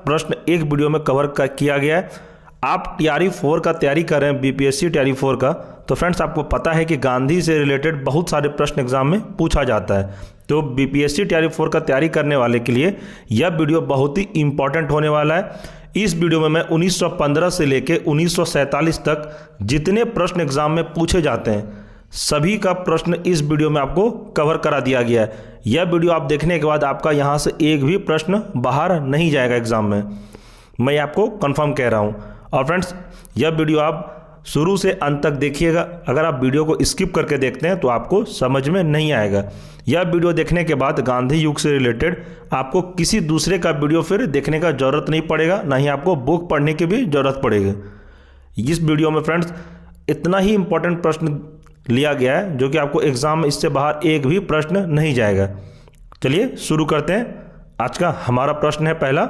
प्रश्न एक वीडियो में कवर किया गया है। आप TRE 4 का तैयारी कर रहे हैं, BPSC TRE 4 का, तो फ्रेंड्स आपको पता है कि गांधी से रिलेटेड बहुत सारे प्रश्न एग्जाम में पूछा जाता है। तो BPSC TRE 4 का तैयारी करने वाले के लिए यह वीडियो बहुत ही इंपॉर्टेंट होने वाला है। इस वीडियो में मैं 1915 से लेकर 1947 तक जितने प्रश्न एग्जाम में पूछे जाते हैं सभी का प्रश्न इस वीडियो में आपको कवर करा दिया गया है। यह वीडियो आप देखने के बाद आपका यहाँ से एक भी प्रश्न बाहर नहीं जाएगा एग्जाम में, मैं आपको कंफर्म कह रहा हूँ। और फ्रेंड्स यह वीडियो आप शुरू से अंत तक देखिएगा। अगर आप वीडियो को स्किप करके देखते हैं तो आपको समझ में नहीं आएगा। यह वीडियो देखने के बाद गांधी युग से रिलेटेड आपको किसी दूसरे का वीडियो फिर देखने का ज़रूरत नहीं पड़ेगा, ना ही आपको बुक पढ़ने की भी ज़रूरत पड़ेगी। इस वीडियो में फ्रेंड्स इतना ही इंपॉर्टेंट प्रश्न लिया गया है जो कि आपको एग्जाम में इससे बाहर एक भी प्रश्न नहीं जाएगा। चलिए शुरू करते हैं। आज का हमारा प्रश्न है पहला,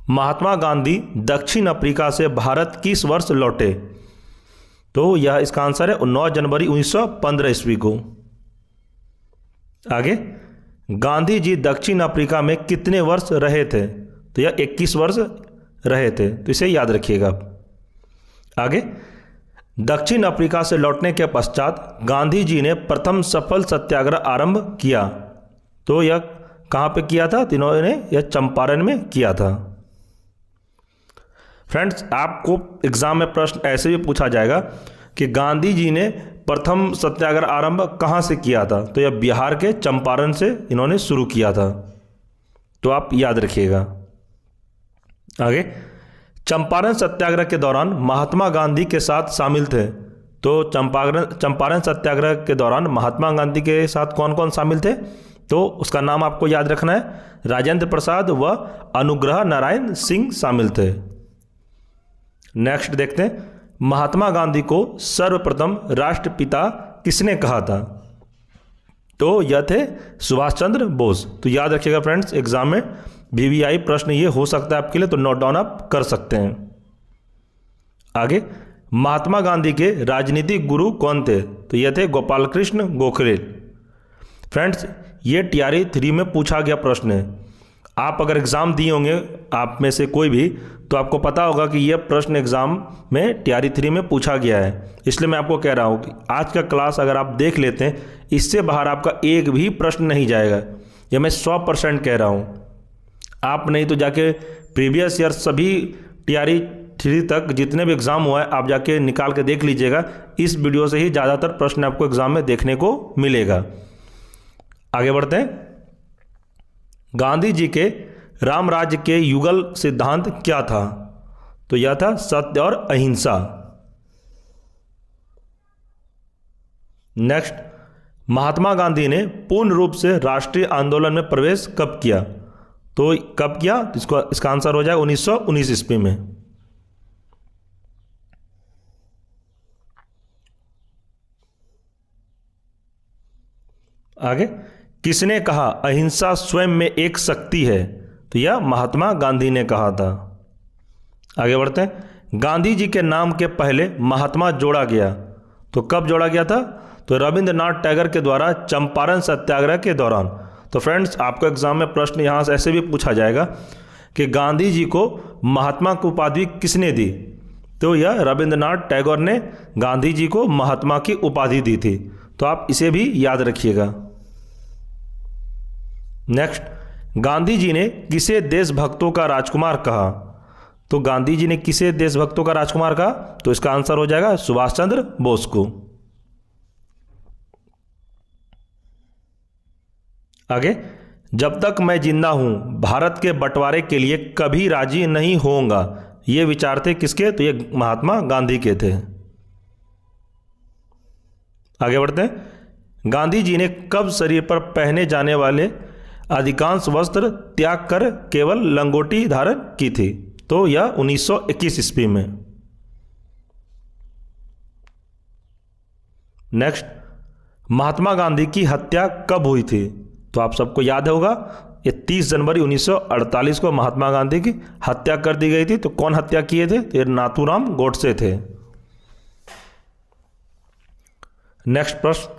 महात्मा गांधी दक्षिण अफ्रीका से भारत किस वर्ष लौटे? तो यह इसका आंसर है 9 जनवरी 1915 ईस्वी को। आगे, गांधी जी दक्षिण अफ्रीका में कितने वर्ष रहे थे? तो यह 21 वर्ष रहे थे, तो इसे याद रखिएगा आप। आगे, दक्षिण अफ्रीका से लौटने के पश्चात गांधी जी ने प्रथम सफल सत्याग्रह आरंभ किया। तो यह कहाँ पे किया था? इन्होंने यह चंपारण में किया था। फ्रेंड्स आपको एग्जाम में प्रश्न ऐसे भी पूछा जाएगा कि गांधी जी ने प्रथम सत्याग्रह आरंभ कहाँ से किया था? तो यह बिहार के चंपारण से इन्होंने शुरू किया था, तो आप याद रखिएगा। आगे, चंपारण सत्याग्रह के दौरान महात्मा गांधी के साथ शामिल थे। तो चंपारण सत्याग्रह के दौरान महात्मा गांधी के साथ कौन कौन शामिल थे? तो उसका नाम आपको याद रखना है, राजेंद्र प्रसाद व अनुग्रह नारायण सिंह शामिल थे। नेक्स्ट देखते हैं, महात्मा गांधी को सर्वप्रथम राष्ट्रपिता किसने कहा था? तो यह थे सुभाष चंद्र बोस। तो याद रखिएगा फ्रेंड्स, एग्जाम में VVI प्रश्न ये हो सकता है आपके लिए, तो नोट डाउन आप कर सकते हैं। आगे, महात्मा गांधी के राजनीतिक गुरु कौन थे? तो ये थे गोपाल कृष्ण गोखले। फ्रेंड्स ये TRE 3 में पूछा गया प्रश्न है। आप अगर एग्ज़ाम दिए होंगे आप में से कोई भी, तो आपको पता होगा कि यह प्रश्न एग्ज़ाम में TRE 3 में पूछा गया है। इसलिए मैं आपको कह रहा हूँ कि आज का क्लास अगर आप देख लेते हैं, इससे बाहर आपका एक भी प्रश्न नहीं जाएगा। यह मैं 100% कह रहा हूँ। आप नहीं तो जाके प्रीवियस ईयर सभी TRE 3 तक जितने भी एग्ज़ाम हुआ है आप जाके निकाल के देख लीजिएगा। इस वीडियो से ही ज़्यादातर प्रश्न आपको एग्ज़ाम में देखने को मिलेगा। आगे बढ़ते हैं, गांधी जी के राम राज्य के युगल सिद्धांत क्या था? तो यह था सत्य और अहिंसा। नेक्स्ट, महात्मा गांधी ने पूर्ण रूप से राष्ट्रीय आंदोलन में प्रवेश कब किया? तो कब किया? इसका आंसर हो जाए 1919 ईस्वी में। आगे, किसने कहा अहिंसा स्वयं में एक शक्ति है? तो यह महात्मा गांधी ने कहा था। आगे बढ़ते हैं, गांधी जी के नाम के पहले महात्मा जोड़ा गया। तो कब जोड़ा गया था? तो रविंद्रनाथ टैगोर के द्वारा चंपारण सत्याग्रह के दौरान। तो फ्रेंड्स आपको एग्जाम में प्रश्न यहाँ से ऐसे भी पूछा जाएगा कि गांधी जी को महात्मा की उपाधि किसने दी? तो यह रविंद्रनाथ टैगोर ने गांधी जी को महात्मा की उपाधि दी थी। तो आप इसे भी याद रखिएगा। नेक्स्ट, गांधी जी ने किसे देशभक्तों का राजकुमार कहा? तो गांधी जी ने किसे देशभक्तों का राजकुमार कहा? तो इसका आंसर हो जाएगा सुभाष चंद्र बोस को। आगे, जब तक मैं जिंदा हूं भारत के बंटवारे के लिए कभी राजी नहीं होऊंगा, ये विचार थे किसके? तो ये महात्मा गांधी के थे। आगे बढ़ते हैं, गांधी जी ने कब शरीर पर पहने जाने वाले अधिकांश वस्त्र त्याग कर केवल लंगोटी धारण की थी? तो यह 1921 ईस्वी में। नेक्स्ट, महात्मा गांधी की हत्या कब हुई थी? तो आप सबको याद होगा ये 30 जनवरी 1948 को महात्मा गांधी की हत्या कर दी गई थी। तो कौन हत्या किए थे? तो ये नाथूराम गोडसे थे। नेक्स्ट प्रश्न,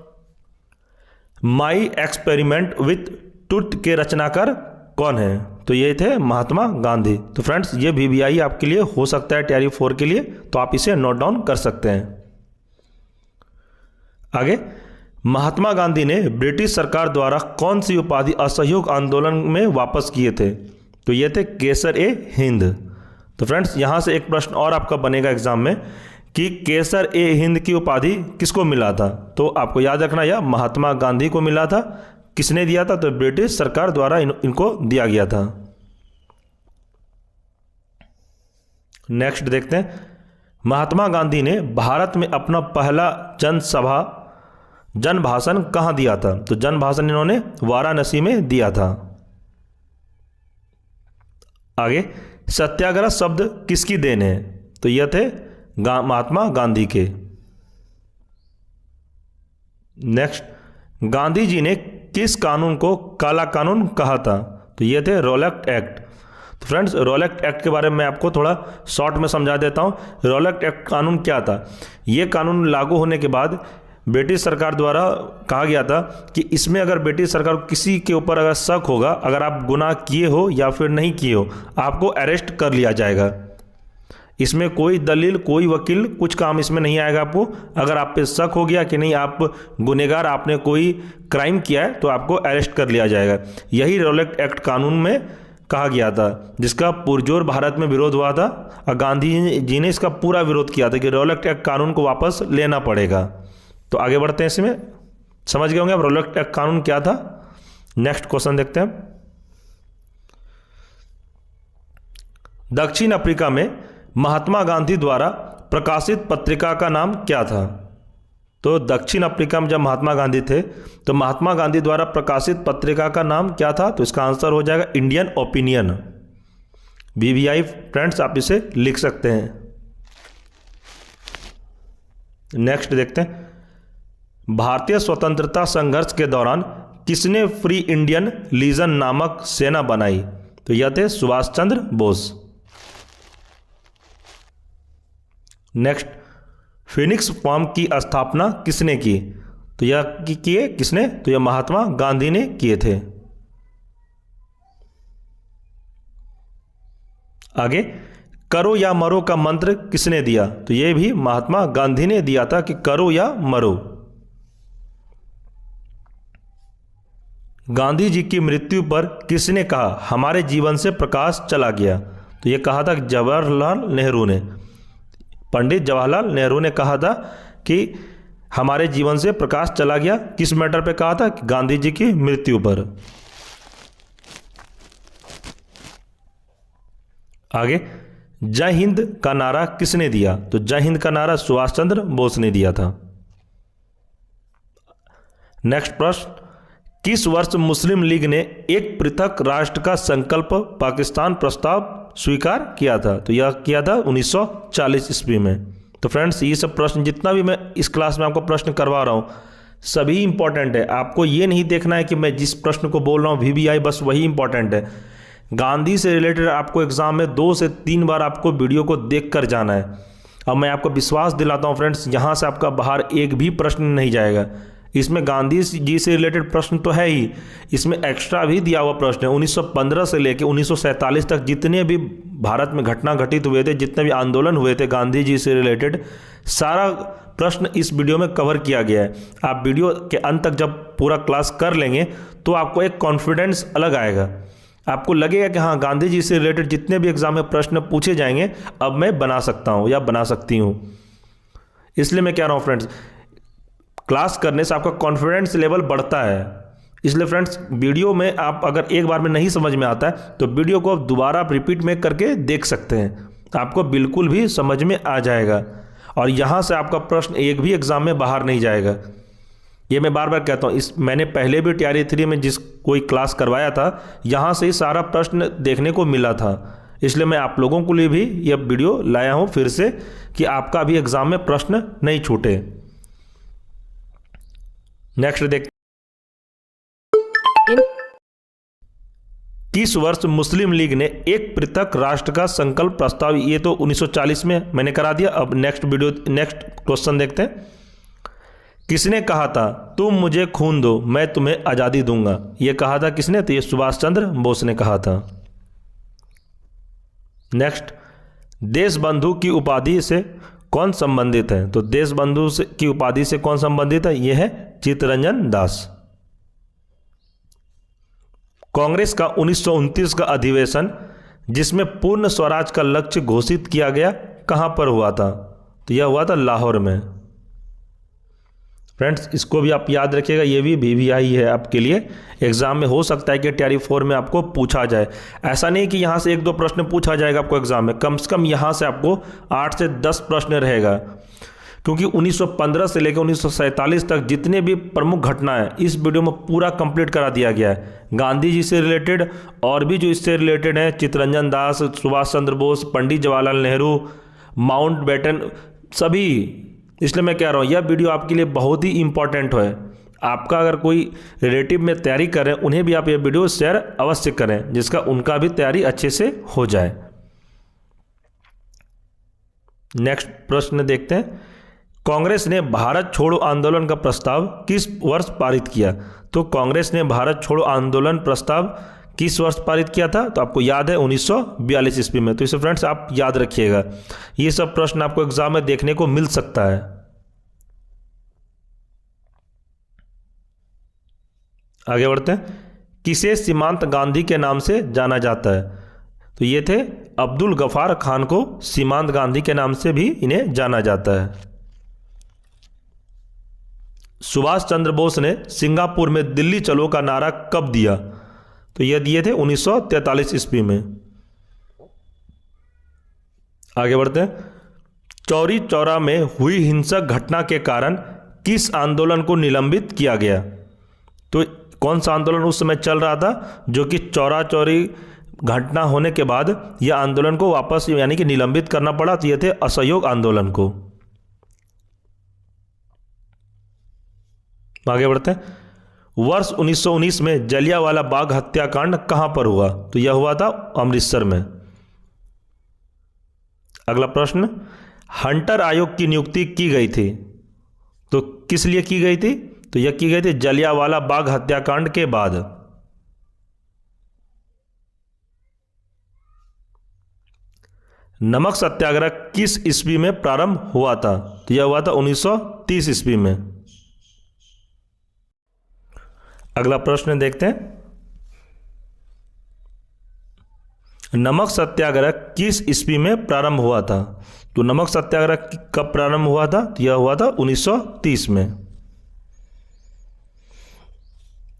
माई एक्सपेरिमेंट विथ ट्रुथ के रचनाकार कौन है? तो ये थे महात्मा गांधी। तो फ्रेंड्स ये VVI आपके लिए हो सकता है तैयारी 4 के लिए, तो आप इसे नोट डाउन कर सकते हैं। आगे, महात्मा गांधी ने ब्रिटिश सरकार द्वारा कौन सी उपाधि असहयोग आंदोलन में वापस किए थे? तो ये थे केसर-ए-हिंद। तो फ्रेंड्स यहाँ से एक प्रश्न और आपका बनेगा एग्जाम में कि केसर-ए-हिंद की उपाधि किसको मिला था? तो आपको याद रखना यह महात्मा गांधी को मिला था। किसने दिया था? तो ब्रिटिश सरकार द्वारा इनको दिया गया था। नेक्स्ट देखते हैं, महात्मा गांधी ने भारत में अपना पहला जन भाषण कहाँ दिया था? तो जन भाषण इन्होंने वाराणसी में दिया था। आगे, सत्याग्रह शब्द किसकी देन है? तो यह थे महात्मा गांधी के। नेक्स्ट, गांधी जी ने किस कानून को काला कानून कहा था? तो ये थे रॉलेट एक्ट। तो फ्रेंड्स रॉलेट एक्ट के बारे में आपको थोड़ा शॉर्ट में समझा देता हूँ। रॉलेट एक्ट कानून क्या था? ये कानून लागू होने के बाद ब्रिटिश सरकार द्वारा कहा गया था कि इसमें अगर ब्रिटिश सरकार किसी के ऊपर अगर शक होगा, अगर आप गुनाह किए हो या फिर नहीं किए हो, आपको अरेस्ट कर लिया जाएगा। इसमें कोई दलील, कोई वकील, कुछ काम इसमें नहीं आएगा आपको। अगर आप पे शक हो गया कि नहीं आप गुनहगार, आपने कोई क्राइम किया है, तो आपको अरेस्ट कर लिया जाएगा। यही रॉलेट एक्ट कानून में कहा गया था, जिसका पुरजोर भारत में विरोध हुआ था और गांधी जी ने इसका पूरा विरोध किया था कि रॉलेट एक्ट कानून को वापस लेना पड़ेगा। तो आगे बढ़ते हैं, इसमें समझ गए होंगे अब रॉलेट एक्ट कानून क्या था। नेक्स्ट क्वेश्चन देखते हैं, दक्षिण अफ्रीका में महात्मा गांधी द्वारा प्रकाशित पत्रिका का नाम क्या था? तो दक्षिण अफ्रीका में जब महात्मा गांधी थे तो महात्मा गांधी द्वारा प्रकाशित पत्रिका का नाम क्या था? तो इसका आंसर हो जाएगा इंडियन ओपिनियन। VVI फ्रेंड्स आप इसे लिख सकते हैं। नेक्स्ट देखते हैं, भारतीय स्वतंत्रता संघर्ष के दौरान किसने फ्री इंडियन लीजन नामक सेना बनाई? तो यह थे Subhash Chandra Bose. Next, Phoenix form की स्थापना किसने की? तो यह किए किसने? तो यह महात्मा गांधी ने किए थे। आगे, करो या मरो का मंत्र किसने दिया? तो यह भी महात्मा गांधी ने दिया था कि करो या मरो। गांधी जी की मृत्यु पर किसने कहा हमारे जीवन से प्रकाश चला गया? तो यह कहा था जवाहरलाल नेहरू ने। पंडित जवाहरलाल नेहरू ने कहा था कि हमारे जीवन से प्रकाश चला गया। किस मैटर पे कहा था? गांधी जी की मृत्यु पर। आगे, जय हिंद का नारा किसने दिया? तो जय हिंद का नारा सुभाष चंद्र बोस ने दिया था। नेक्स्ट प्रश्न, किस वर्ष मुस्लिम लीग ने एक पृथक राष्ट्र का संकल्प पाकिस्तान प्रस्ताव स्वीकार किया था? तो यह किया था 1940 ईस्वी में। तो फ्रेंड्स ये सब प्रश्न जितना भी मैं इस क्लास में आपको प्रश्न करवा रहा हूँ सभी इंपॉर्टेंट है। आपको ये नहीं देखना है कि मैं जिस प्रश्न को बोल रहा हूँ VVI बस वही इंपॉर्टेंट है। गांधी से रिलेटेड आपको एग्जाम में 2 से 3 बार आपको वीडियो को देख कर जाना है। अब मैं आपको विश्वास दिलाता हूँ फ्रेंड्स, यहाँ से आपका बाहर एक भी प्रश्न नहीं जाएगा। इसमें गांधी जी से रिलेटेड प्रश्न तो है ही, इसमें एक्स्ट्रा भी दिया हुआ प्रश्न है। 1915 से लेकर 1947 तक जितने भी भारत में घटना घटित हुए थे, जितने भी आंदोलन हुए थे गांधी जी से रिलेटेड, सारा प्रश्न इस वीडियो में कवर किया गया है। आप वीडियो के अंत तक जब पूरा क्लास कर लेंगे तो आपको एक कॉन्फिडेंस अलग आएगा। आपको लगेगा कि हाँ गांधी जी से रिलेटेड जितने भी एग्जाम में प्रश्न पूछे जाएंगे अब मैं बना सकता हूँ या बना सकती हूँ। इसलिए मैं कह रहा हूँ फ्रेंड्स, क्लास करने से आपका कॉन्फिडेंस लेवल बढ़ता है। इसलिए फ्रेंड्स वीडियो में आप अगर एक बार में नहीं समझ में आता है तो वीडियो को आप दोबारा रिपीट में करके देख सकते हैं, आपको बिल्कुल भी समझ में आ जाएगा और यहाँ से आपका प्रश्न एक भी एग्जाम में बाहर नहीं जाएगा। ये मैं बार बार कहता हूँ, मैंने पहले भी टीआरई 3 में जिस कोई क्लास करवाया था यहाँ से ही सारा प्रश्न देखने को मिला था। इसलिए मैं आप लोगों के लिए भी यह वीडियो लाया हूँ फिर से कि आपका भी एग्जाम में प्रश्न नहीं छूटे। नेक्स्ट देखते, किस वर्ष मुस्लिम लीग ने एक पृथक राष्ट्र का संकल्प प्रस्ताव, ये तो 1940 में मैंने करा दिया। अब नेक्स्ट क्वेश्चन देखते हैं, किसने कहा था तुम मुझे खून दो मैं तुम्हें आज़ादी दूंगा? ये कहा था किसने? तो ये सुभाष चंद्र बोस ने कहा था। नेक्स्ट, देश बंधु की उपाधि से कौन संबंधित है? तो देश बंधु की उपाधि से कौन संबंधित है? यह है चित्तरंजन दास। कांग्रेस का 1929 का अधिवेशन जिसमें पूर्ण स्वराज का लक्ष्य घोषित किया गया, कहां पर हुआ था? तो यह हुआ था लाहौर में। फ्रेंड्स, इसको भी आप याद रखिएगा, ये भी VVI है आपके लिए। एग्जाम में हो सकता है कि Tier 4 में आपको पूछा जाए। ऐसा नहीं कि यहाँ से 1-2 प्रश्न पूछा जाएगा आपको एग्जाम में, कम से कम यहाँ से आपको 8 से 10 प्रश्न रहेगा, क्योंकि 1915 से लेकर 1947 तक जितने भी प्रमुख घटनाएं इस वीडियो में पूरा कंप्लीट करा दिया गया है। गांधी जी से रिलेटेड और भी जो इससे रिलेटेड हैं, चित्तरंजन दास, सुभाष चंद्र बोस, पंडित जवाहरलाल नेहरू, माउंटबेटन, सभी। इसलिए मैं कह रहा हूँ यह वीडियो आपके लिए बहुत ही इंपॉर्टेंट है। आपका अगर कोई रिलेटिव में तैयारी कर रहे हैं, उन्हें भी आप यह वीडियो शेयर अवश्य करें, जिसका उनका भी तैयारी अच्छे से हो जाए। नेक्स्ट प्रश्न देखते हैं, कांग्रेस ने भारत छोड़ो आंदोलन का प्रस्ताव किस वर्ष पारित किया? तो कांग्रेस ने भारत छोड़ो आंदोलन प्रस्ताव किस वर्ष पारित किया था? तो आपको याद है 1942 ईस्वी में। तो इसे फ्रेंड्स आप याद रखिएगा, ये सब प्रश्न आपको एग्जाम में देखने को मिल सकता है। आगे बढ़ते हैं, किसे सीमांत गांधी के नाम से जाना जाता है? तो ये थे अब्दुल गफार खान को सीमांत गांधी के नाम से भी इन्हें जाना जाता है। सुभाष चंद्र बोस ने सिंगापुर में दिल्ली चलो का नारा कब दिया? तो यह दिए थे 1943 ईस्वी में। आगे बढ़ते हैं, चौरी चौरा में हुई हिंसक घटना के कारण किस आंदोलन को निलंबित किया गया? तो कौन सा आंदोलन उस समय चल रहा था जो कि चौरा चौरी घटना होने के बाद यह आंदोलन को वापस यानी कि निलंबित करना पड़ा? तो ये थे असहयोग आंदोलन को। आगे बढ़ते हैं, वर्ष 1919 में जलियांवाला बाग हत्याकांड कहां पर हुआ? तो यह हुआ था अमृतसर में। अगला प्रश्न, हंटर आयोग की नियुक्ति की गई थी, तो किस लिए की गई थी? तो यह की गई थी जलियांवाला बाग हत्याकांड के बाद। नमक सत्याग्रह किस ईस्वी में प्रारंभ हुआ था? तो यह हुआ था 1930 ईस्वी में। अगला प्रश्न देखते हैं, नमक सत्याग्रह किस ईस्वी में प्रारंभ हुआ था? तो नमक सत्याग्रह कब प्रारंभ हुआ था? तो यह हुआ था 1930 में।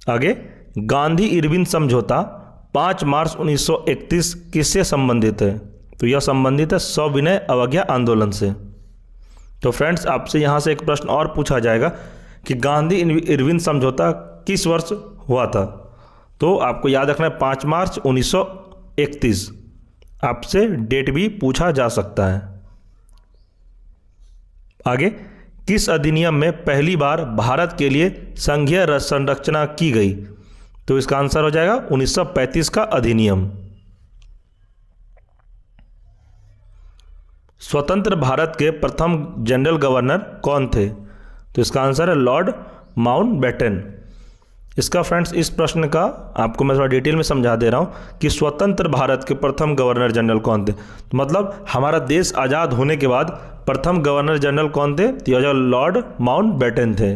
आगे, गांधी इरविन समझौता 5 मार्च 1931 किससे संबंधित है? तो यह संबंधित है सविनय अवज्ञा आंदोलन से। तो फ्रेंड्स, आपसे यहां से एक प्रश्न और पूछा जाएगा कि गांधी इरविन समझौता किस वर्ष हुआ था? तो आपको याद रखना है 5 मार्च 1931। आपसे डेट भी पूछा जा सकता है। आगे, किस अधिनियम में पहली बार भारत के लिए संघीय संरचना की गई? तो इसका आंसर हो जाएगा 1935 का अधिनियम। स्वतंत्र भारत के प्रथम जनरल गवर्नर कौन थे? तो इसका आंसर है लॉर्ड माउंटबेटन। इसका फ्रेंड्स, इस प्रश्न का आपको मैं थोड़ा डिटेल में समझा दे रहा हूं कि स्वतंत्र भारत के प्रथम गवर्नर जनरल कौन थे। तो मतलब हमारा देश आज़ाद होने के बाद प्रथम गवर्नर जनरल कौन थे? तो यह लॉर्ड माउंटबेटन थे।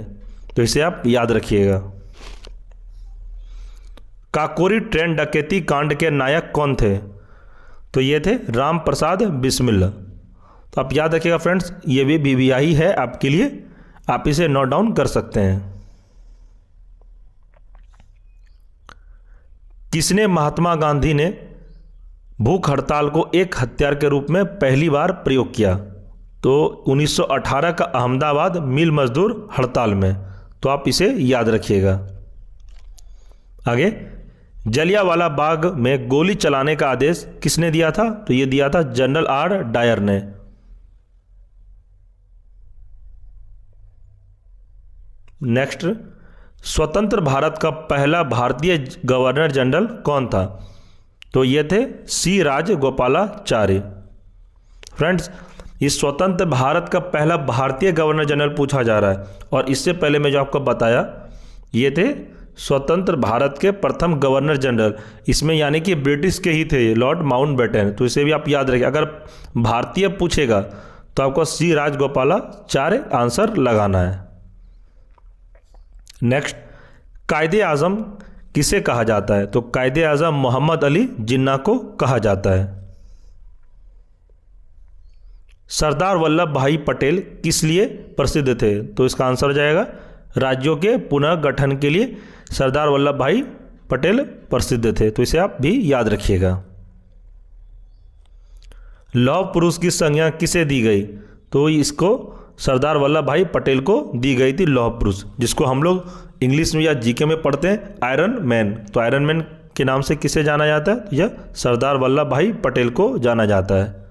तो इसे आप याद रखिएगा। काकोरी ट्रेन डकैती कांड के नायक कौन थे? तो ये थे राम प्रसाद बिस्मिल। तो आप याद रखिएगा फ्रेंड्स, ये भी VVI है आपके लिए, आप इसे नोट डाउन कर सकते हैं। किसने महात्मा गांधी ने भूख हड़ताल को एक हथियार के रूप में पहली बार प्रयोग किया? तो 1918 का अहमदाबाद मिल मजदूर हड़ताल में। तो आप इसे याद रखिएगा। आगे, जलियांवाला बाग में गोली चलाने का आदेश किसने दिया था? तो ये दिया था जनरल R डायर ने। नेक्स्ट, स्वतंत्र भारत का पहला भारतीय गवर्नर जनरल कौन था? तो ये थे C राजगोपालाचारी। फ्रेंड्स, इस स्वतंत्र भारत का पहला भारतीय गवर्नर जनरल पूछा जा रहा है, और इससे पहले मैं जो आपको बताया ये थे स्वतंत्र भारत के प्रथम गवर्नर जनरल, इसमें यानी कि ब्रिटिश के ही थे, लॉर्ड माउंटबेटन। तो इसे भी आप याद रखिए, अगर भारतीय पूछेगा तो आपको सी राजगोपालाचार्य आंसर लगाना है। नेक्स्ट, कायदे आजम किसे कहा जाता है? तो कायदे आजम मोहम्मद अली जिन्ना को कहा जाता है। सरदार वल्लभ भाई पटेल किस लिए प्रसिद्ध थे? तो इसका आंसर हो जाएगा राज्यों के पुनर्गठन के लिए सरदार वल्लभ भाई पटेल प्रसिद्ध थे। तो इसे आप भी याद रखिएगा। लौह पुरुष की संज्ञा किसे दी गई? तो इसको सरदार वल्लभ भाई पटेल को दी गई थी लौह पुरुष, जिसको हम लोग इंग्लिश में या जीके में पढ़ते हैं आयरन मैन। तो आयरन मैन के नाम से किसे जाना जाता है? यह सरदार वल्लभ भाई पटेल को जाना जाता है।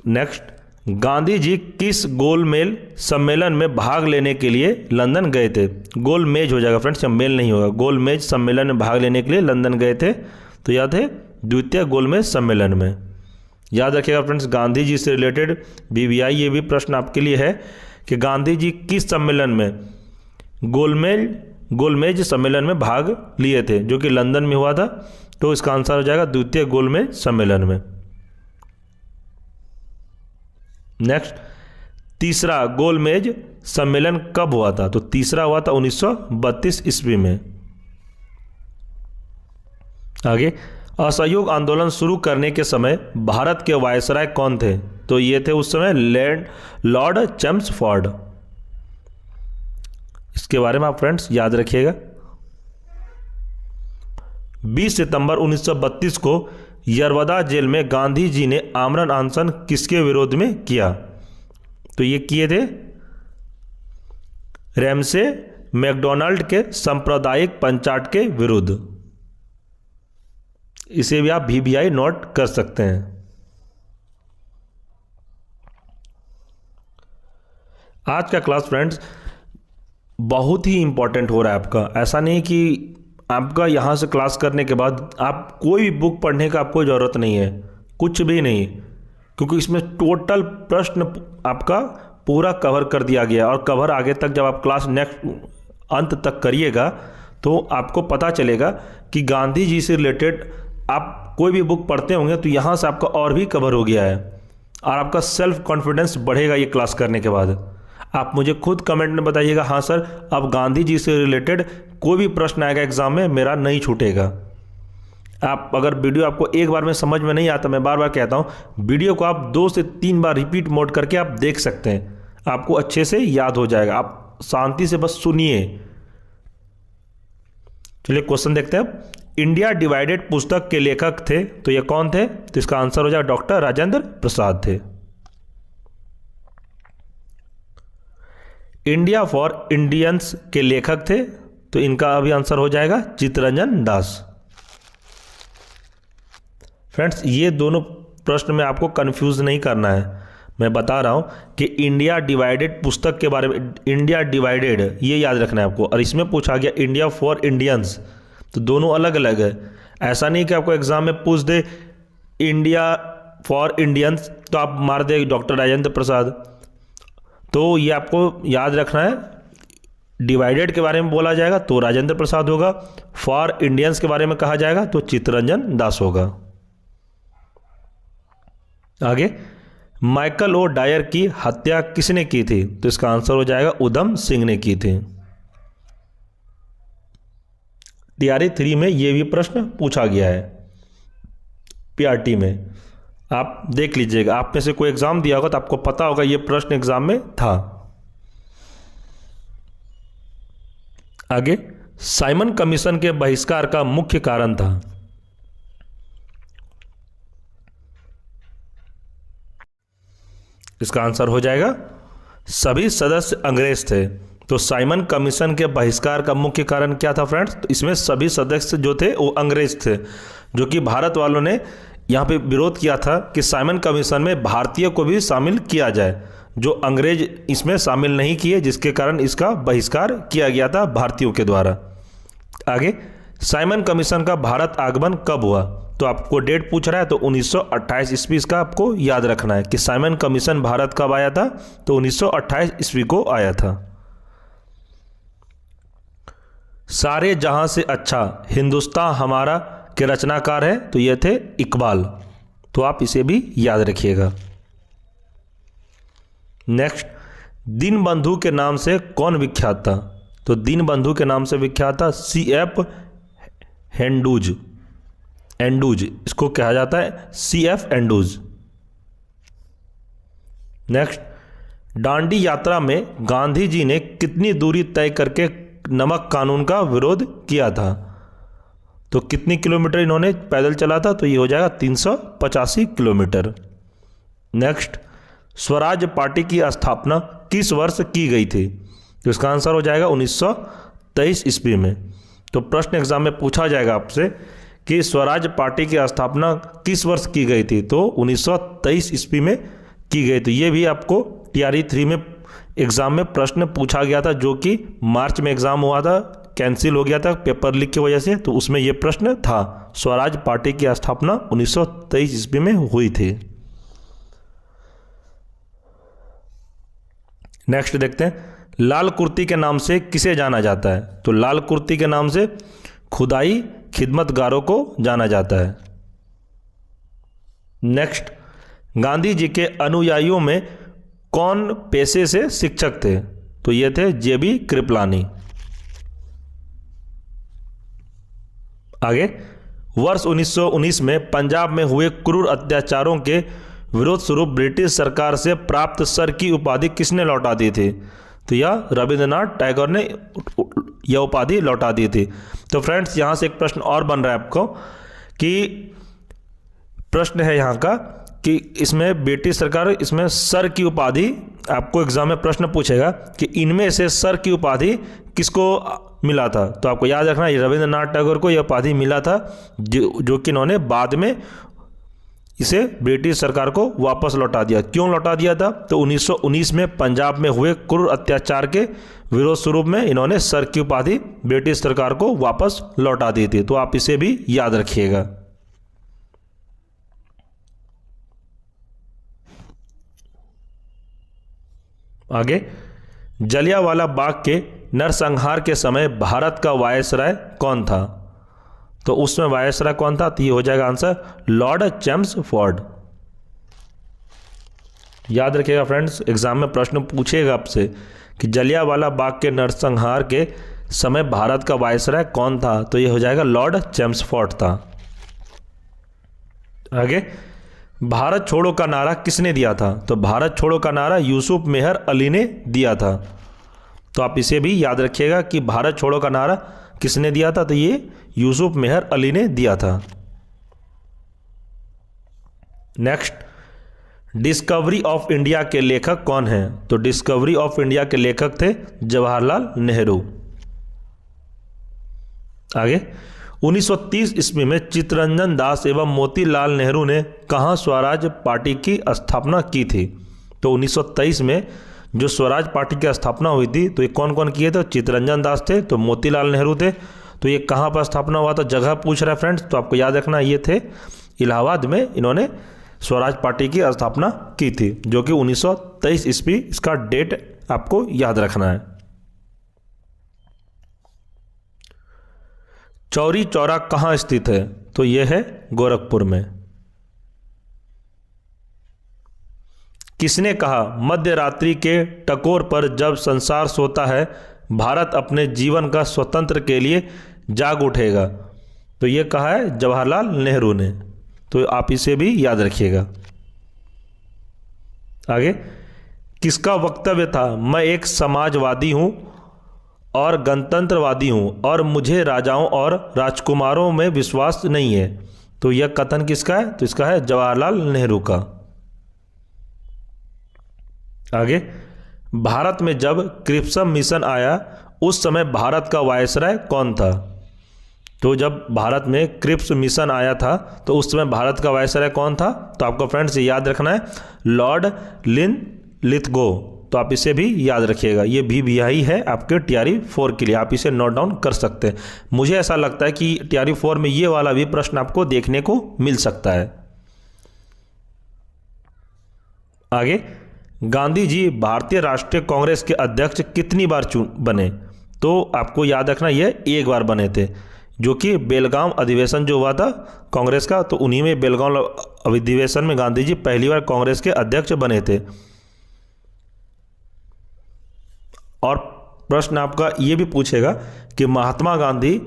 नेक्स्ट, गांधी जी किस गोलमेज सम्मेलन में भाग लेने के लिए लंदन गए थे? गोलमेज हो जाएगा फ्रेंड्स, मेल नहीं होगा। गोलमेज सम्मेलन में भाग लेने के लिए लंदन गए थे, तो याद है द्वितीय गोलमेज सम्मेलन में। याद रखिएगा फ्रेंड्स, गांधी जी से रिलेटेड बीबीआई ये भी प्रश्न आपके लिए है कि गांधी जी किस सम्मेलन में गोलमेज सम्मेलन में भाग लिए थे, जो कि लंदन में हुआ था। तो इसका आंसर हो जाएगा द्वितीय गोलमेज सम्मेलन में। नेक्स्ट, तीसरा गोलमेज सम्मेलन कब हुआ था? तो तीसरा हुआ था 1932 ईस्वी में। आगे, असहयोग आंदोलन शुरू करने के समय भारत के वायसराय कौन थे? तो ये थे उस समय लॉर्ड चैम्सफोर्ड। इसके बारे में आप फ्रेंड्स याद रखिएगा। 20 सितंबर 1932 को यरवदा जेल में गांधी जी ने आमरण अनशन किसके विरोध में किया? तो ये किए थे रैमसे मैकडोनाल्ड के सांप्रदायिक पंचायत के विरुद्ध। इसे भी आप बीबीआई नोट कर सकते हैं। आज का क्लास फ्रेंड्स बहुत ही इंपॉर्टेंट हो रहा है आपका। ऐसा नहीं कि आपका यहाँ से क्लास करने के बाद आप कोई भी बुक पढ़ने का आपको ज़रूरत नहीं है, कुछ भी नहीं, क्योंकि इसमें टोटल प्रश्न आपका पूरा कवर कर दिया गया। और कवर आगे तक जब आप क्लास नेक्स्ट अंत तक करिएगा तो आपको पता चलेगा कि गांधी जी से रिलेटेड आप कोई भी बुक पढ़ते होंगे तो यहाँ से आपका और भी कवर हो गया है, और आपका सेल्फ कॉन्फिडेंस बढ़ेगा ये क्लास करने के बाद। आप मुझे खुद कमेंट में बताइएगा, हाँ सर अब गांधी जी से रिलेटेड कोई भी प्रश्न आएगा एग्जाम में मेरा नहीं छूटेगा। आप अगर वीडियो आपको एक बार में समझ में नहीं आता, मैं बार बार कहता हूँ, वीडियो को आप 2 से 3 बार रिपीट मोड करके आप देख सकते हैं, आपको अच्छे से याद हो जाएगा। आप शांति से बस सुनिए। चलिए क्वेश्चन देखते हैं। इंडिया डिवाइडेड पुस्तक के लेखक थे, तो ये कौन थे? तो इसका आंसर हो जाएगा डॉक्टर राजेंद्र प्रसाद थे। इंडिया फॉर इंडियंस के लेखक थे, तो इनका अभी आंसर हो जाएगा चित्तरंजन दास। फ्रेंड्स ये दोनों प्रश्न में आपको कंफ्यूज नहीं करना है, मैं बता रहा हूँ कि इंडिया डिवाइडेड पुस्तक के बारे में, इंडिया डिवाइडेड ये याद रखना है आपको, और इसमें पूछा गया इंडिया फॉर इंडियंस, तो दोनों अलग अलग है। ऐसा नहीं कि आपको एग्जाम में पूछ दे इंडिया फॉर इंडियंस तो आप मार दे डॉक्टर राजेंद्र प्रसाद। तो ये आपको याद रखना है, डिवाइडेड के बारे में बोला जाएगा तो राजेंद्र प्रसाद होगा, फॉर इंडियंस के बारे में कहा जाएगा तो चित्तरंजन दास होगा। आगे, माइकल ओ डायर की हत्या किसने की थी? तो इसका आंसर हो जाएगा उधम सिंह ने की थी। टीआरई 3 में यह भी प्रश्न पूछा गया है, पीआरटी में आप देख लीजिएगा। आप में से कोई एग्जाम दिया होगा तो आपको पता होगा यह प्रश्न एग्जाम में था। आगे, साइमन कमीशन के बहिष्कार का मुख्य कारण था। इसका आंसर हो जाएगा सभी सदस्य अंग्रेज थे। तो साइमन कमीशन के बहिष्कार का मुख्य कारण क्या था फ्रेंड्स? तो इसमें सभी सदस्य जो थे वो अंग्रेज थे, जो कि भारत वालों ने यहाँ पे विरोध किया था कि साइमन कमीशन में भारतीय को भी शामिल किया जाए, जो अंग्रेज इसमें शामिल नहीं किए, जिसके कारण इसका बहिष्कार किया गया था भारतीयों के द्वारा। आगे, साइमन कमीशन का भारत आगमन कब हुआ? तो आपको डेट पूछ रहा है तो 1928 ईस्वी का आपको याद रखना है कि साइमन कमीशन भारत कब आया था? तो 1928 ईस्वी को आया था। सारे जहां से अच्छा हिंदुस्तान हमारा के रचनाकार है, तो ये थे इकबाल। तो आप इसे भी याद रखिएगा। नेक्स्ट, दीनबंधु के नाम से कौन विख्यात था? तो दीनबंधु के नाम से विख्यात था CF एंड्रूज। एंड्रूज इसको कहा जाता है CF एंड्रूज। नेक्स्ट, दांडी यात्रा में गांधी जी ने कितनी दूरी तय करके नमक कानून का विरोध किया था? तो कितनी किलोमीटर इन्होंने पैदल चला था? तो ये हो जाएगा 385 किलोमीटर। नेक्स्ट, स्वराज पार्टी की स्थापना किस वर्ष की गई थी? तो इसका आंसर हो जाएगा 1923 ईस्वी में। तो प्रश्न एग्जाम में पूछा जाएगा आपसे कि स्वराज पार्टी की स्थापना किस वर्ष की गई थी? तो 1923 ईस्वी में की गई। तो ये भी आपको TRE 3 में एग्जाम में प्रश्न पूछा गया था, जो कि मार्च में एग्जाम हुआ था, कैंसिल हो गया था पेपर लीक की वजह से। तो उसमें यह प्रश्न था, स्वराज पार्टी की स्थापना 1923 ईस्वी में हुई थी। नेक्स्ट देखते हैं, लाल कुर्ती के नाम से किसे जाना जाता है? तो लाल कुर्ती के नाम से खुदाई खिदमतगारों को जाना जाता है। नेक्स्ट, गांधी जी के अनुयायियों में कौन पेशे से शिक्षक थे? तो ये थे JB कृपलानी। आगे, वर्ष 1919 में पंजाब में हुए क्रूर अत्याचारों के विरोध स्वरूप ब्रिटिश सरकार से प्राप्त सर की उपाधि किसने लौटा दी थी? तो यह रविंद्रनाथ टैगोर ने यह उपाधि लौटा दी थी। तो फ्रेंड्स, यहाँ से एक प्रश्न और बन रहा है आपको कि प्रश्न है यहाँ का कि इसमें ब्रिटिश सरकार इसमें सर की उपाधि, आपको एग्जाम में प्रश्न पूछेगा कि इनमें से सर की उपाधि किसको मिला था? तो आपको याद रखना है रविंद्रनाथ टैगोर को यह उपाधि मिला था, जो कि इन्होंने बाद में इसे ब्रिटिश सरकार को वापस लौटा दिया। क्यों लौटा दिया था? तो 1919 में पंजाब में हुए क्रूर अत्याचार के विरोध स्वरूप में इन्होंने सर की उपाधि ब्रिटिश सरकार को वापस लौटा दी थी। तो आप इसे भी याद रखिएगा। आगे, जलियांवाला बाग के नरसंहार के समय भारत का वायसराय कौन था? तो उसमें वायसराय कौन था? तो ये हो जाएगा आंसर लॉर्ड चेम्सफोर्ड। याद रखिएगा फ्रेंड्स, एग्जाम में प्रश्न पूछेगा आपसे कि जलियांवाला बाग के नरसंहार के समय भारत का वायसराय कौन था? तो ये हो जाएगा लॉर्ड चेम्सफोर्ड था। आगे, भारत छोड़ो का नारा किसने दिया था? तो भारत छोड़ो का नारा यूसुफ मेहर अली ने दिया था। तो आप इसे भी याद रखिएगा कि भारत छोड़ो का नारा किसने दिया था? तो ये यूसुफ मेहर अली ने दिया था। नेक्स्ट, डिस्कवरी ऑफ इंडिया के लेखक कौन हैं? तो डिस्कवरी ऑफ इंडिया के लेखक थे जवाहरलाल नेहरू। आगे, 1930 ईस्वी में चित्तरंजन दास एवं मोतीलाल नेहरू ने कहाँ स्वराज पार्टी की स्थापना की थी? तो 1923 में जो स्वराज पार्टी की स्थापना हुई थी, तो ये कौन कौन किए थे? चित्तरंजन दास थे, तो मोतीलाल नेहरू थे। तो ये कहाँ पर स्थापना हुआ था? जगह पूछ रहा है फ्रेंड्स, तो आपको याद रखना ये थे इलाहाबाद में इन्होंने स्वराज पार्टी की स्थापना की थी, जो कि 1923 ईस्वी, इसका डेट आपको याद रखना है। चौरी चौरा कहाँ स्थित है? तो यह है गोरखपुर में। किसने कहा मध्य रात्रि के टकोर पर जब संसार सोता है भारत अपने जीवन का स्वतंत्र के लिए जाग उठेगा? तो ये कहा है जवाहरलाल नेहरू ने। तो आप इसे भी याद रखिएगा। आगे, किसका वक्तव्य था मैं एक समाजवादी हूं और गणतंत्रवादी हूं और मुझे राजाओं और राजकुमारों में विश्वास नहीं है? तो यह कथन किसका है? तो इसका है जवाहरलाल नेहरू का। आगे, भारत में जब क्रिप्सन मिशन आया उस समय भारत का वायसराय कौन था? तो जब भारत में क्रिप्स मिशन आया था तो उस समय भारत का वायसराय कौन था? तो आपको फ्रेंड्स याद रखना है लॉर्ड लिनलिथगो। तो आप इसे भी याद रखिएगा, ये भी यही है आपके TRE 4 के लिए, आप इसे नोट डाउन कर सकते हैं। मुझे ऐसा लगता है कि TRE 4 में ये वाला भी प्रश्न आपको देखने को मिल सकता है। आगे, गांधी जी भारतीय राष्ट्रीय कांग्रेस के अध्यक्ष कितनी बार बने? तो आपको याद रखना ये एक बार बने थे, जो कि बेलगाम अधिवेशन जो हुआ था कांग्रेस का, तो उन्हीं में बेलगाम अधिवेशन में गांधी जी पहली बार कांग्रेस के अध्यक्ष बने थे। और प्रश्न आपका ये भी पूछेगा कि महात्मा गांधी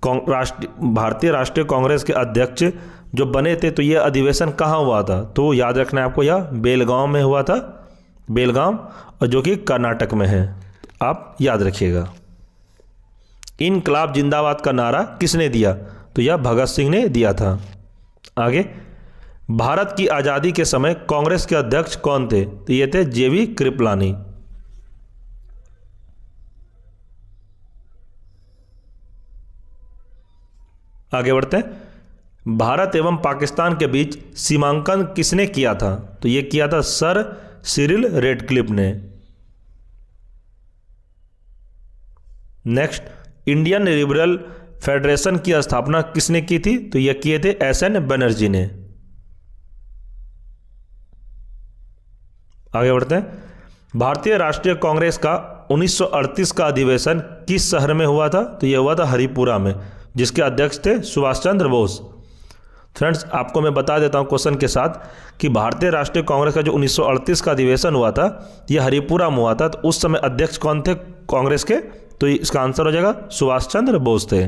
भारतीय राष्ट्रीय कांग्रेस के अध्यक्ष जो बने थे, तो ये अधिवेशन कहाँ हुआ था? तो याद रखना है आपको, यह बेलगाम में हुआ था, बेलगाम, और जो कि कर्नाटक में है, आप याद रखिएगा। इनकलाब जिंदाबाद का नारा किसने दिया? तो यह भगत सिंह ने दिया था। आगे, भारत की आज़ादी के समय कांग्रेस के अध्यक्ष कौन थे? तो ये थे जेबी कृपलानी। आगे बढ़ते हैं। भारत एवं पाकिस्तान के बीच सीमांकन किसने किया था? तो ये किया था सर सिरिल रेडक्लिफ ने। नेक्स्ट, इंडियन लिबरल फेडरेशन की स्थापना किसने की थी? तो यह किए थे एसएन बनर्जी ने। आगे बढ़ते हैं। भारतीय राष्ट्रीय कांग्रेस का 1938 का अधिवेशन किस शहर में हुआ था? तो यह हुआ था हरिपुरा में, जिसके अध्यक्ष थे सुभाष चंद्र बोस। फ्रेंड्स, आपको मैं बता देता हूं क्वेश्चन के साथ कि भारतीय राष्ट्रीय कांग्रेस का जो 1938 का अधिवेशन हुआ था, यह हरिपुरा में हुआ था। तो उस समय अध्यक्ष कौन थे कांग्रेस के? तो इसका आंसर हो जाएगा सुभाष चंद्र बोस थे।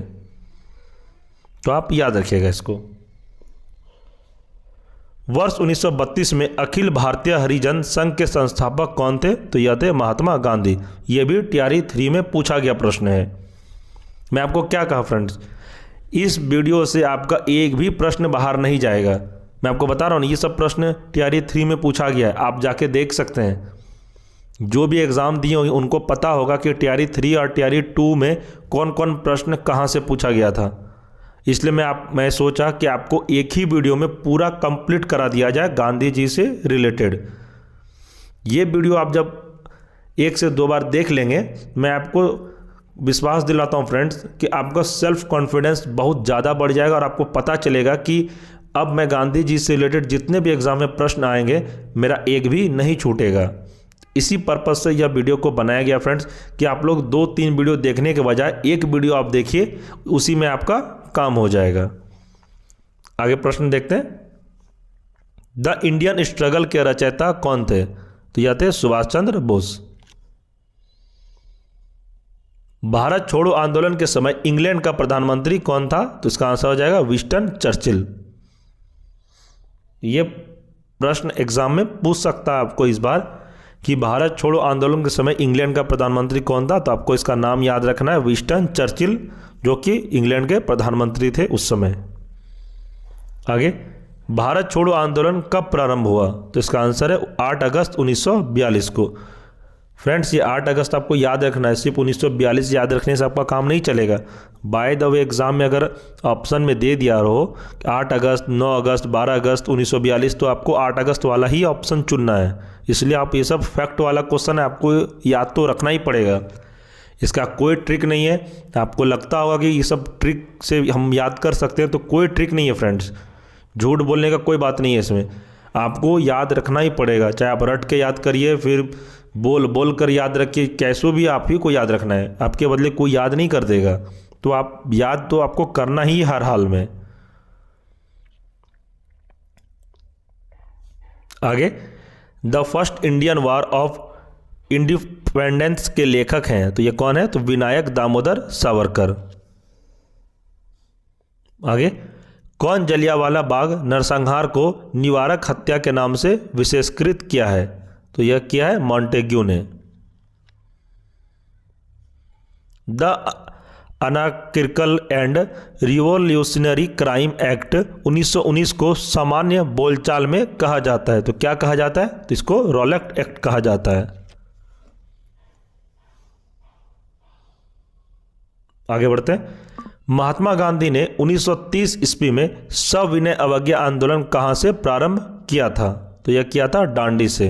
तो आप याद रखिएगा इसको। वर्ष 1932 में अखिल भारतीय हरिजन संघ के संस्थापक कौन थे? तो यह थे महात्मा गांधी। यह भी टीआरई 3 में पूछा गया प्रश्न है। मैं आपको क्या कहा फ्रेंड्स, इस वीडियो से आपका एक भी प्रश्न बाहर नहीं जाएगा। मैं आपको बता रहा हूँ, ये सब प्रश्न टीआरई 3 में पूछा गया है, आप जाके देख सकते हैं। जो भी एग्ज़ाम दिए होंगे उनको पता होगा कि टीआरई 3 और टीआरई 2 में कौन कौन प्रश्न कहाँ से पूछा गया था। इसलिए मैं सोचा कि आपको एक ही वीडियो में पूरा कंप्लीट करा दिया जाए गांधी जी से रिलेटेड। ये वीडियो आप जब 1 से 2 बार देख लेंगे, मैं आपको विश्वास दिलाता हूँ फ्रेंड्स कि आपका सेल्फ कॉन्फिडेंस बहुत ज़्यादा बढ़ जाएगा और आपको पता चलेगा कि अब मैं गांधी जी से रिलेटेड जितने भी एग्ज़ाम में प्रश्न आएंगे, मेरा एक भी नहीं छूटेगा। इसी पर्पज़ से यह वीडियो को बनाया गया फ्रेंड्स कि आप लोग 2-3 वीडियो देखने के बजाय एक वीडियो आप देखिए, उसी में आपका काम हो जाएगा। आगे प्रश्न देखते हैं। द इंडियन स्ट्रगल के रचयिता कौन थे? तो यह थे सुभाष चंद्र बोस। भारत छोड़ो आंदोलन के समय इंग्लैंड का प्रधानमंत्री कौन था? तो इसका आंसर हो जाएगा विंस्टन चर्चिल। यह प्रश्न एग्जाम में पूछ सकता है आपको इस बार कि भारत छोड़ो आंदोलन के समय इंग्लैंड का प्रधानमंत्री कौन था? तो आपको इसका नाम याद रखना है, विंस्टन चर्चिल, जो कि इंग्लैंड के प्रधानमंत्री थे उस समय। आगे, भारत छोड़ो आंदोलन कब प्रारंभ हुआ? तो इसका आंसर है 8 अगस्त 1942 को। फ्रेंड्स, ये 8 अगस्त आपको याद रखना है, सिर्फ 1942 याद रखने से आपका काम नहीं चलेगा। बाय द वे एग्जाम में अगर ऑप्शन में दे दिया हो 8 अगस्त, 9 अगस्त, 12 अगस्त 1942, तो आपको 8 अगस्त वाला ही ऑप्शन चुनना है। इसलिए आप ये सब फैक्ट वाला क्वेश्चन है, आपको याद तो रखना ही पड़ेगा। इसका कोई ट्रिक नहीं है। आपको लगता होगा कि ये सब ट्रिक से हम याद कर सकते हैं, तो कोई ट्रिक नहीं है फ्रेंड्स। झूठ बोलने का कोई बात नहीं है इसमें, आपको याद रखना ही पड़ेगा। चाहे आप रट के याद करिए, फिर बोल कर याद रखिए, कैसो भी आप ही को याद रखना है, आपके बदले कोई याद नहीं कर देगा। तो आप याद तो आपको करना ही हर हाल में। आगे, the first Indian war of independence के लेखक हैं, तो ये कौन है? तो विनायक दामोदर सावरकर। आगे, कौन जलियांवाला बाग नरसंहार को निवारक हत्या के नाम से विशेषकृत किया है? तो यह किया है मॉन्टेग्यू ने। The anarchical and revolutionary crime act 1919 को सामान्य बोलचाल में कहा जाता है, तो क्या कहा जाता है? तो इसको रॉलेट एक्ट कहा जाता है। आगे बढ़ते हैं। महात्मा गांधी ने 1930 ईस्वी में सविनय अवज्ञा आंदोलन कहां से प्रारंभ किया था? तो यह किया था डांडी से।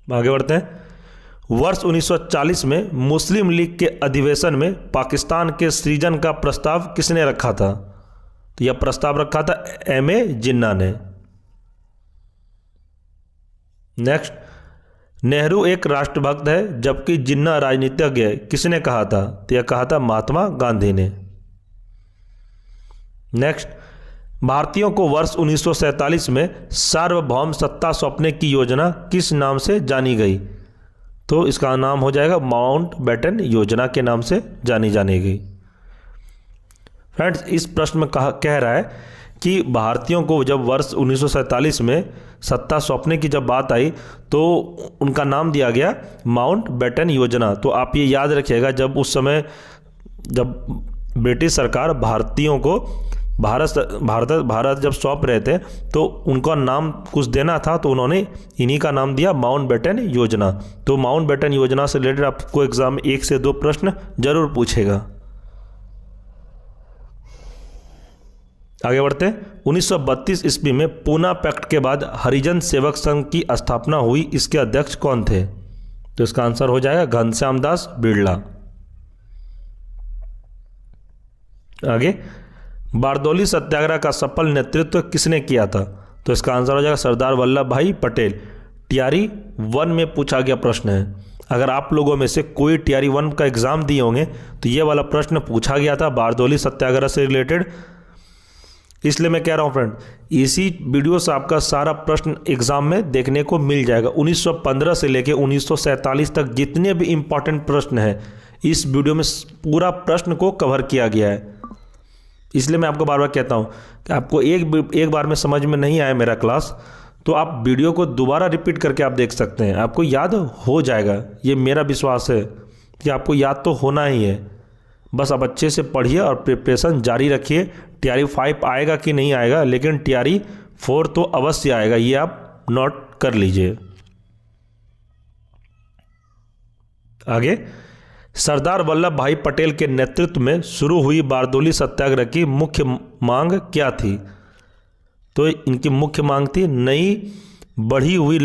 आगे बढ़ते हैं। वर्ष 1940 में मुस्लिम लीग के अधिवेशन में पाकिस्तान के सृजन का प्रस्ताव किसने रखा था? तो यह प्रस्ताव रखा था एम ए जिन्ना ने। नेक्स्ट, नेहरू एक राष्ट्रभक्त है जबकि जिन्ना राजनीतिज्ञ है, किसने कहा था? तो यह कहा था महात्मा गांधी ने। नेक्स्ट, भारतीयों को वर्ष 1947 में सार्वभौम सत्ता सौंपने की योजना किस नाम से जानी गई? तो इसका नाम हो जाएगा माउंटबेटन योजना के नाम से जानी जानेगी। फ्रेंड्स, इस प्रश्न में कह रहा है कि भारतीयों को जब वर्ष 1947 में सत्ता सौंपने की जब बात आई तो उनका नाम दिया गया माउंटबेटन योजना। तो आप ये याद रखिएगा, जब उस समय जब ब्रिटिश सरकार भारतीयों को भारत जब सौंप रहे थे तो उनका नाम कुछ देना था, तो उन्होंने इन्हीं का नाम दिया माउंटबेटन योजना। तो माउंटबेटन योजना से रिलेटेड आपको एग्जाम में 1 से 2 प्रश्न जरूर पूछेगा। आगे बढ़ते हैं। 1932 ईस्वी में पूना पैक्ट के बाद हरिजन सेवक संघ की स्थापना हुई, इसके अध्यक्ष कौन थे? तो इसका आंसर हो जाएगा घनश्याम दास बिड़ला। आगे, बारदौली सत्याग्रह का सफल नेतृत्व किसने किया था? तो इसका आंसर हो जाएगा सरदार वल्लभ भाई पटेल। टीआरई 1 में पूछा गया प्रश्न है। अगर आप लोगों में से कोई टीआरई 1 का एग्जाम दिए होंगे तो ये वाला प्रश्न पूछा गया था बारदौली सत्याग्रह से रिलेटेड। इसलिए मैं कह रहा हूँ फ्रेंड, इसी वीडियो से आपका सारा प्रश्न एग्जाम में देखने को मिल जाएगा। 1915 से लेकर 1947 तक जितने भी इंपॉर्टेंट प्रश्न हैं इस वीडियो में पूरा प्रश्न को कवर किया गया है। इसलिए मैं आपको बार बार कहता हूँ कि आपको एक बार में समझ में नहीं आया मेरा क्लास, तो आप वीडियो को दोबारा रिपीट करके आप देख सकते हैं, आपको याद हो जाएगा। ये मेरा विश्वास है कि आपको याद तो होना ही है। बस आप अच्छे से पढ़िए और प्रिपरेशन जारी रखिए। टीआरई 5 आएगा कि नहीं आएगा, लेकिन टीआरई 4 तो अवश्य आएगा, ये आप नोट कर लीजिए। आगे, सरदार वल्लभ भाई पटेल के नेतृत्व में शुरू हुई बारदौली सत्याग्रह की मुख्य मांग क्या थी? तो इनकी मुख्य मांग थी नई बढ़ी हुई